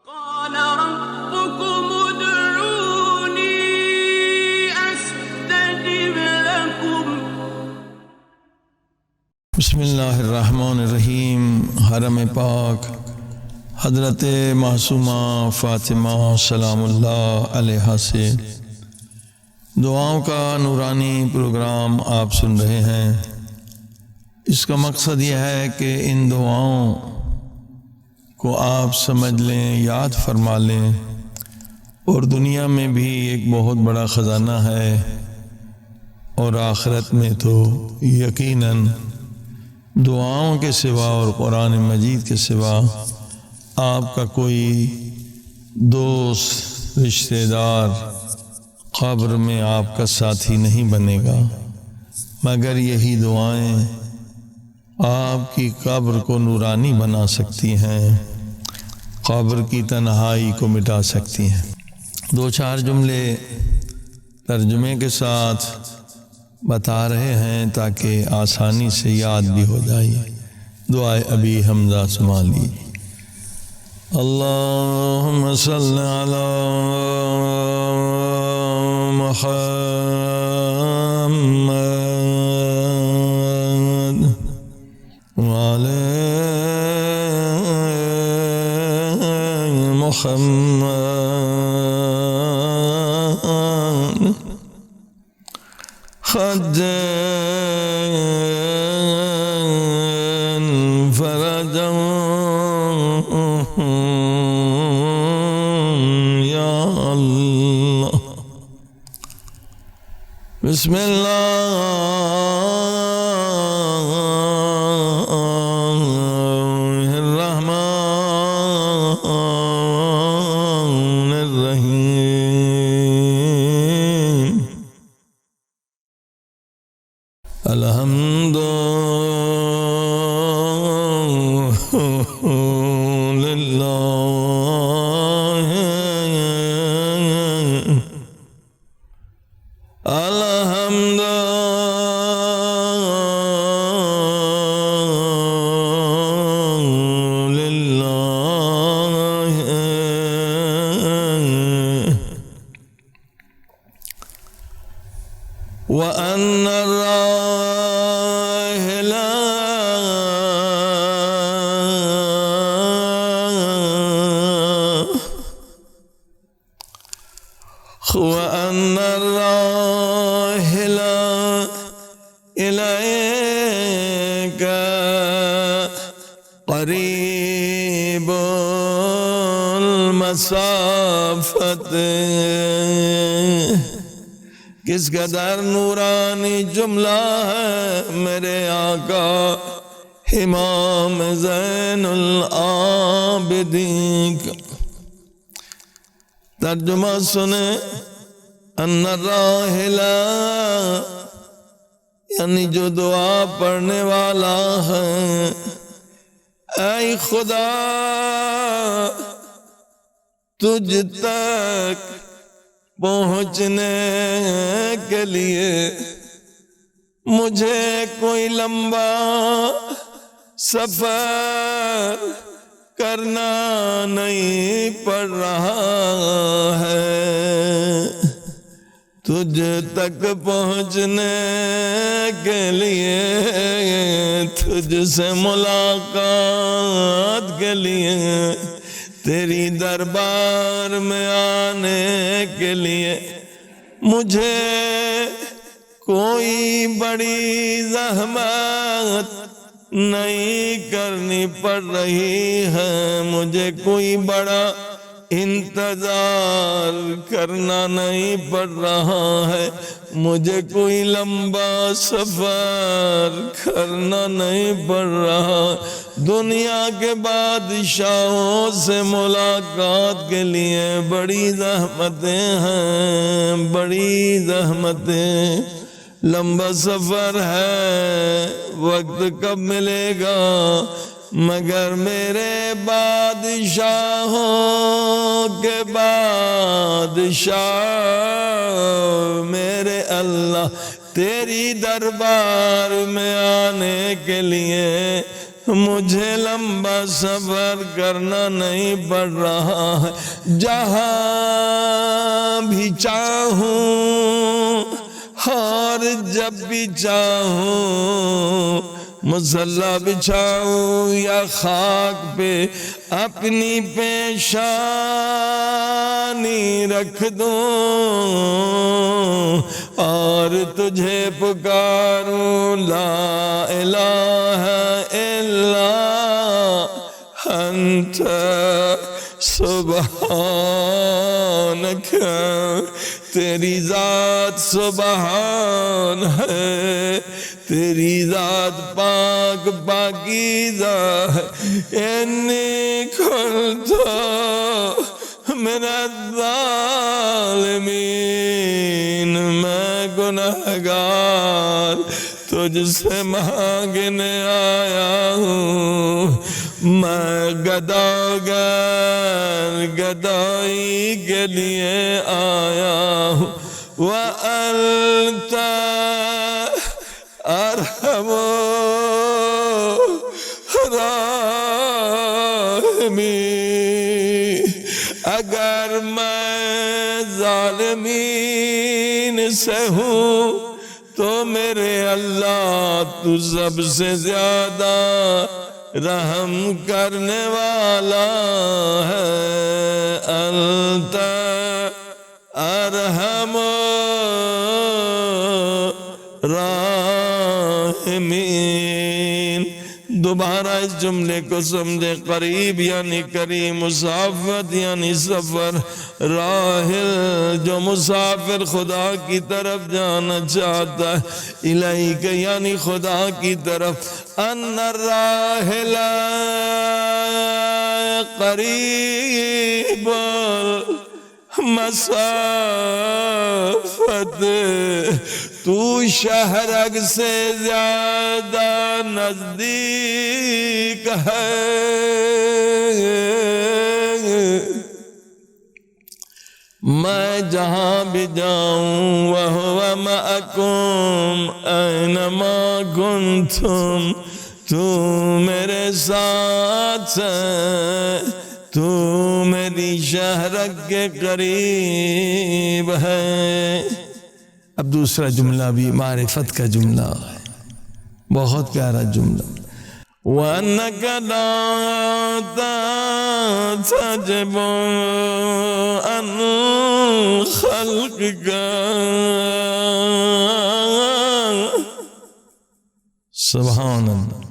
قال ربكم ادعوني استجب لكم بسم اللہ الرحمن الرحیم۔ حرم پاک حضرت معصومہ فاطمہ سلام اللہ علیہا سے دعاؤں کا نورانی پروگرام آپ سن رہے ہیں۔ اس کا مقصد یہ ہے کہ ان دعاؤں کو آپ سمجھ لیں، یاد فرما لیں، اور دنیا میں بھی ایک بہت بڑا خزانہ ہے، اور آخرت میں تو یقیناً دعاؤں کے سوا اور قرآن مجید کے سوا آپ کا کوئی دوست رشتہ دار قبر میں آپ کا ساتھی نہیں بنے گا، مگر یہی دعائیں آپ کی قبر کو نورانی بنا سکتی ہیں، قبر کی تنہائی کو مٹا سکتی ہیں۔ دو چار جملے ترجمے کے ساتھ بتا رہے ہیں تاکہ آسانی سے یاد بھی ہو جائے۔ دعائے ابی حمزہ سمالی۔ اللہم صل علی محمد وعلی محمد خد فرجا یا اللہ۔ بسم اللہ الرحمن الرحیم۔ الحمد للہ الحمد للہ وأن الراحل وأن الراحل إليك قريب المسافة۔ کس قدر نورانی جملہ ہے میرے آقا امام زین العابدین کا۔ ترجمہ سنیں۔ ان الراحل یعنی جو دعا پڑھنے والا ہے، اے خدا تجھ تک پہنچنے کے لیے مجھے کوئی لمبا سفر کرنا نہیں پڑ رہا ہے۔ تجھ تک پہنچنے کے لیے، تجھ سے ملاقات کے لیے، تیری دربار میں آنے کے لیے مجھے کوئی بڑی زحمت نہیں کرنی پڑ رہی ہے، مجھے کوئی بڑا انتظار کرنا نہیں پڑ رہا ہے، مجھے کوئی لمبا سفر کرنا نہیں پڑ رہا۔ دنیا کے بادشاہوں سے ملاقات کے لیے بڑی زحمتیں ہیں، بڑی زحمتیں، لمبا سفر ہے، وقت کب ملے گا؟ مگر میرے بادشاہوں کے بادشاہ میرے اللہ تیری دربار میں آنے کے لیے مجھے لمبا سفر کرنا نہیں پڑ رہا ہے، جہاں بھی چاہوں اور جب بھی چاہوں مصلی بچھاؤں یا خاک پہ اپنی پیشانی رکھ دوں اور تجھے پکاروں، لا الہ الا انت سبحانک، تیری ذات سبحان ہے، تیری ذات پاک پاکیزہ ہے، انی کنت من الظالمین، میں گنہگار تجھ سے مانگنے آیا ہوں، میں گدائی کے لیے آیا ہوں، وَأَنْتَ ارحم الراحمین، اگر میں ظالمین سے ہوں تو میرے اللہ تو سب سے زیادہ رحم کرنے والا ہے، انت ارحم الراحمین۔ دوبارہ اس جملے کو سمجھے، قریب یعنی کریم، مسافت یعنی سفر، راحل جو مسافر خدا کی طرف جانا چاہتا ہے، الیک یعنی خدا کی طرف، ان الراحل قریب مسافت، تو شہرک سے زیادہ نزدیک ہے، میں جہاں بھی جاؤں وَهُوَ مَعَكُمْ أَيْنَمَا كُنْتُمْ، تو میرے ساتھ ہے، تو میری شہرک کے قریب ہے۔ اب دوسرا جملہ بھی معرفت کا جملہ ہے، بہت پیارا جملہ، وَأَنَّكَ لَا تَعْجَبُ عَنْ خَلْقِكَ، سبحان اللہ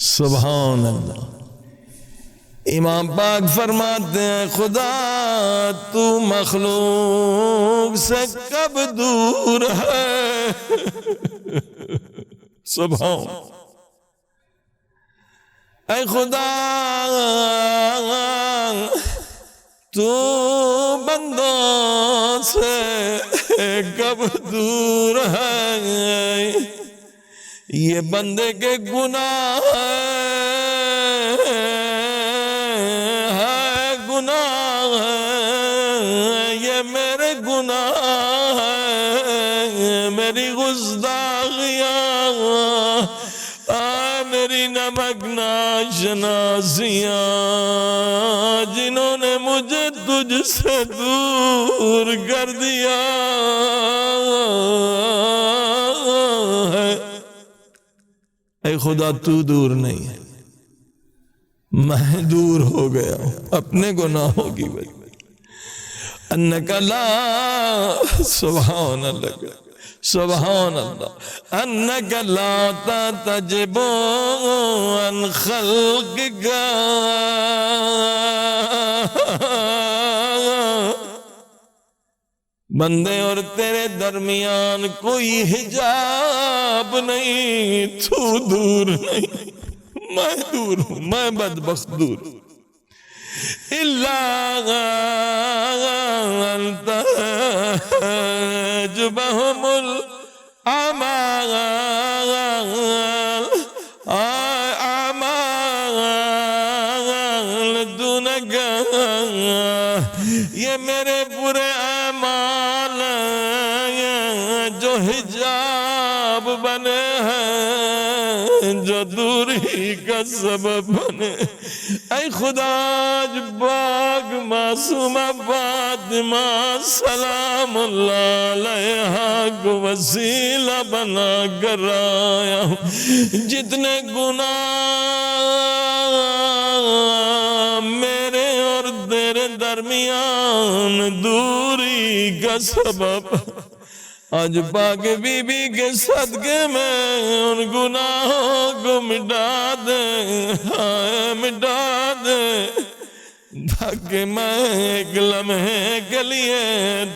سبحان اللہ۔ امام پاک فرماتے ہیں، خدا تو مخلوق سے کب دور ہے، سبحان، اے خدا تو بندوں سے کب دور ہے، یہ بندے کے گناہ ہے، گناہ ہے، یہ میرے گناہ ہے، میری گستاخیاں، میری نمک ناشناسیاں، جنہوں نے مجھے تجھ سے دور کر دیا ہے۔ اے خدا تو دور نہیں ہے، میں دور ہو گیا ہوں اپنے گناہوں کی وجہ، انک لا، سبحان اللہ سبحان اللہ، انک لا تعجب عن خلقک، بندے اور تیرے درمیان کوئی حجاب نہیں، تو دور نہیں، میں دور ہوں، میں بدبخت دور ہوں، الا ان تحجبهم الاعمال دونک، یہ میرے برے اعمال جو حجاب اسباب بنے ہیں جو دوری کا سبب بنے. اے خدا آج پاک معصومہ فاطمہ سلام اللہ علیہا کو وسیلہ بنا کر آیا ہوں. جتنے گناہ میرے اور تیرے درمیان دوری کا سبب، آج پاک بی بی کے صدقے میں ان گناہوں کو مٹا دے، ہائے مٹا دے، تاکہ میں ایک لمحے کے لیے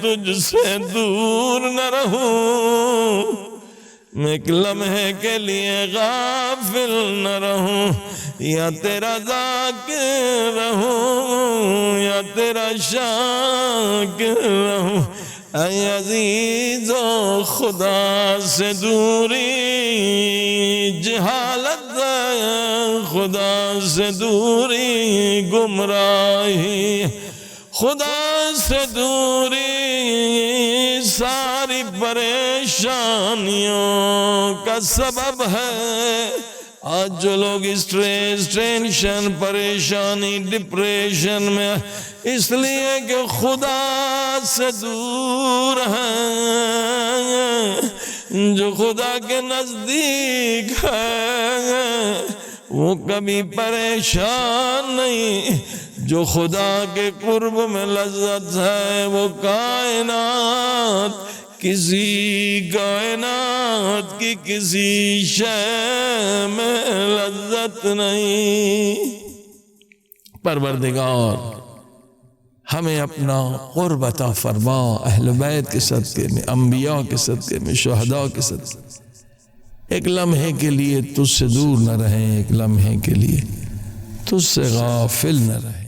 تجھ سے دور نہ رہوں، میں ایک لمحے کے لیے غافل نہ رہوں، یا تیرا ذاکر رہوں یا تیرا شاکر رہوں. اے عزیزو خدا سے دوری جہالت ہے، خدا سے دوری گمراہی، خدا سے دوری ساری پریشانیوں کا سبب ہے. آج جو لوگ اسٹریس، ٹینشن، پریشانی، ڈپریشن میں اس لیے کہ خدا سے دور ہیں. جو خدا کے نزدیک ہے وہ کبھی پریشان نہیں. جو خدا کے قرب میں لذت ہے وہ کائنات کی کسی شے میں لذت نہیں. پروردگار ہمیں اپنا قرب عطا فرما، اہل بیت کے صدقے میں، انبیاء کے صدقے میں، شہداء کے صدقے میں ایک لمحے کے لیے تجھ سے دور نہ رہیں، ایک لمحے کے لیے تجھ سے غافل نہ رہیں.